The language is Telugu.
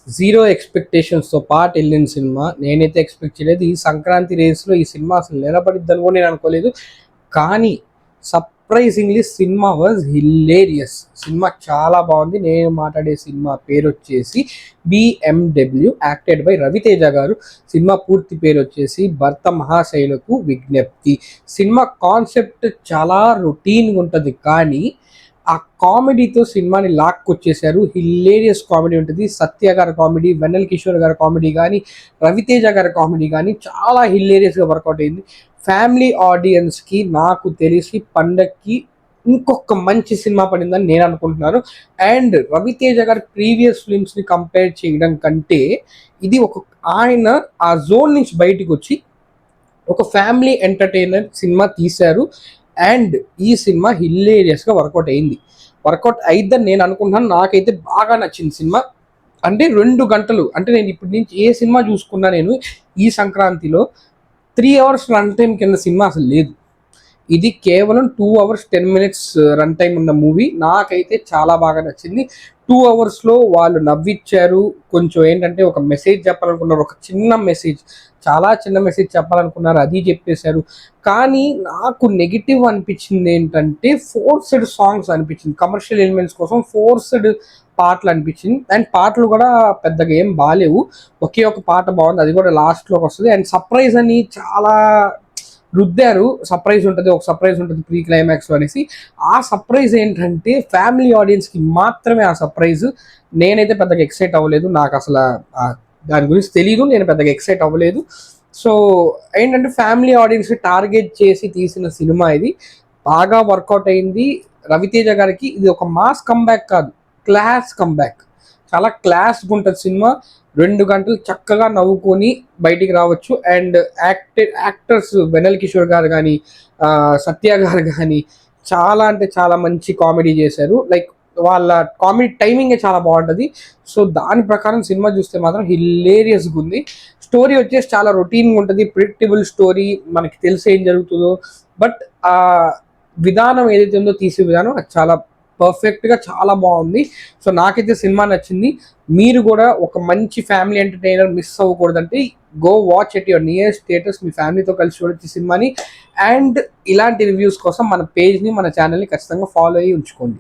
జీరో ఎక్స్పెక్టేషన్స్తో పాటు వెళ్ళిన సినిమా. నేనైతే ఎక్స్పెక్ట్ చేయలేదు ఈ సంక్రాంతి రేస్లో ఈ సినిమా అసలు నిలబడిద్దని కూడా నేను అనుకోలేదు. కానీ surprisingly cinema was hilarious. Cinema చాలా బాగుంది. నేను మాట్లాడే సినిమా పేరు వచ్చేసి బిఎండబ్ల్యూ, యాక్టెడ్ బై రవితేజ గారు. సినిమా పూర్తి పేరు వచ్చేసి భర్త మహాశైలకు విజ్ఞప్తి. సినిమా కాన్సెప్ట్ చాలా రొటీన్గా ఉంటుంది, కానీ ఆ కామెడీతో సినిమాని లాక్కొచ్చేసారు. హిలేరియస్ కామెడీ ఉంటుంది. సత్య గారి కామెడీ, వెన్నెల కిషోర్ గారి కామెడీ కానీ, రవితేజ గారి కామెడీ కానీ చాలా హిలేరియస్గా వర్కౌట్ అయింది. ఫ్యామిలీ ఆడియన్స్కి నాకు తెలిసి పండక్కి ఇంకొక మంచి సినిమా పడిందని నేను అనుకుంటున్నాను. అండ్ రవితేజ గారి ప్రీవియస్ ఫిల్మ్స్ని కంపేర్ చేయడం కంటే ఇది ఆయన ఆ జోన్ నుంచి బయటకు వచ్చి ఒక ఫ్యామిలీ ఎంటర్టైనర్ సినిమా తీశారు. అండ్ ఈ సినిమా హిలేరియస్గా వర్కౌట్ అయింది. వర్కౌట్ అయిద్దని నేను అనుకుంటున్నాను. నాకైతే బాగా నచ్చింది సినిమా. అంటే 2 గంటలు, అంటే నేను ఇప్పటి నుంచి ఏ సినిమా చూసుకున్నా నేను ఈ సంక్రాంతిలో 3 hours రన్ టైం కింద సినిమా అసలు లేదు. ఇది కేవలం 2 hours 10 minutes రన్ టైం ఉన్న మూవీ. నాకైతే చాలా బాగా నచ్చింది. 2 hours వాళ్ళు నవ్విచ్చారు. కొంచెం ఏంటంటే ఒక మెసేజ్ చెప్పాలనుకున్నారు, ఒక చిన్న మెసేజ్, చాలా చిన్న మెసేజ్ చెప్పాలనుకున్నారు, అది చెప్పేశారు. కానీ నాకు నెగిటివ్ అనిపించింది ఏంటంటే ఫోర్స్డ్ సాంగ్స్ అనిపించింది. కమర్షియల్ ఎలిమెంట్స్ కోసం ఫోర్స్డ్ పాటలు అనిపించింది. అండ్ పాటలు కూడా పెద్దగా ఏం బాగాలేవు. ఒకే ఒక పాట బాగుంది, అది కూడా లాస్ట్లోకి వస్తుంది. అండ్ సర్ప్రైజ్ అని చాలా రుద్దారు. సర్ప్రైజ్ ఉంటుంది, ఒక సర్ప్రైజ్ ఉంటుంది ప్రీ క్లైమాక్స్లో అనేసి. ఆ సర్ప్రైజ్ ఏంటంటే ఫ్యామిలీ ఆడియన్స్కి మాత్రమే ఆ సర్ప్రైజ్. నేనైతే పెద్దగా ఎక్సైట్ అవ్వలేదు. నాకు అసలు దాని గురించి తెలియదు, నేను పెద్దగా ఎక్సైట్ అవ్వలేదు. సో ఏంటంటే ఫ్యామిలీ ఆడియన్స్ని టార్గెట్ చేసి తీసిన సినిమా ఇది. బాగా వర్కౌట్ అయింది. రవితేజ గారికి ఇది ఒక మాస్ కంబ్యాక్ కాదు, క్లాస్ కంబ్యాక్. చాలా క్లాస్గా ఉంటుంది సినిమా. 2 గంటలు చక్కగా నవ్వుకొని బయటికి రావచ్చు. అండ్ యాక్టర్స్ వెన్నెల కిషోర్ గారు కానీ, సత్య గారు కానీ చాలా అంటే చాలా మంచి కామెడీ చేశారు. లైక్ వాళ్ళ కామెడీ టైమింగే చాలా బాగుంటుంది. సో దాని ప్రకారం సినిమా చూస్తే మాత్రం హిలేరియస్గా ఉంది. స్టోరీ వచ్చేసి చాలా రొటీన్గా ఉంటుంది, ప్రిడిక్టబుల్ స్టోరీ, మనకి తెలిసి ఏం జరుగుతుందో. బట్ ఆ విధానం ఏదైతే ఉందో, తీసే విధానం అది చాలా పర్ఫెక్ట్గా చాలా బాగుంది. సో నాకైతే సినిమా నచ్చింది. మీరు కూడా ఒక మంచి ఫ్యామిలీ ఎంటర్టైనర్ మిస్ అవ్వకూడదంటే go watch at your near theatres. మీ ఫ్యామిలీతో కలిసి చూడొచ్చు సినిమాని. అండ్ ఇలాంటి రివ్యూస్ కోసం మన పేజ్ని, మన ఛానల్ని ఖచ్చితంగా ఫాలో అయ్యి ఉంచుకోండి.